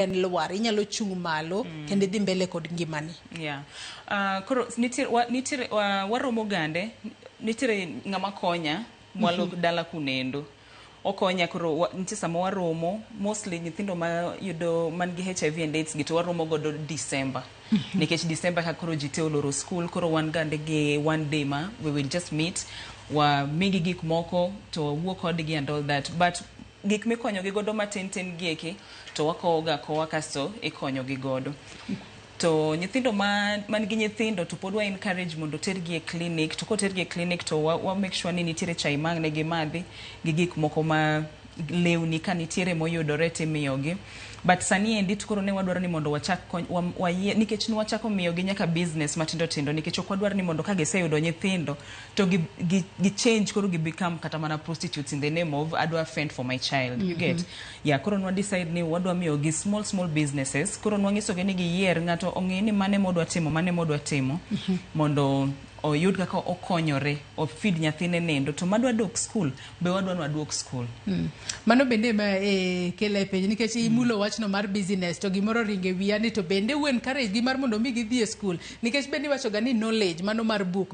en luar inyalo chung malo kendo dhi mbele kod ngimani. Yeah. Koro nitire waromo gande nitire ng'ama konya mwalo dala kunendo. Okonya koro nitie sama waromo mostly nyithindo ma yudo man gi HIV and AIDS gi to waromo godo December. Nikech December ka koro jite oloro school koro wan gande gi one day ma we will just meet wa migi gik moko to wuo kodgi and all that, but gik mikonyo gi godo matin gieki to wakoga kowa kasto ikonyo gi godo. To nyithindo man gi nyithindo to pod wa encourage mondo tergi e clinic, to ko tergi e clinic to wa make sure ni nitiere chai mang ne gi madhi gi gik moko ma lewni ka nitiere moyudore timiyogi. But sani endi tukoro ne wadwaro ni mondo wachak nikech ne wachako miyogi nyaka business matindo tindo nikech ok wadwaro ni mondo ka giseyudo nyithindo to gi change koro gi become kata mana prostitutes in the name of adwa fend for my child. You get? Yeah, koro nwa decide ni wadwa miyogi small businesses. Koro nwa nyisogi ni giyier ng'ato ong'e ni mane modwa timo mondo oyud kaka okonyore o feed nyathine nendo to madwa dok school be wadwa nwadok school. Mano bende ma kele pej nikech imulo wachno mar business to gimoro ringe wiya ni to bende wen encourage gi mar mondo mi gidhi e school nikech bende wacho ga ni knowledge mano mar book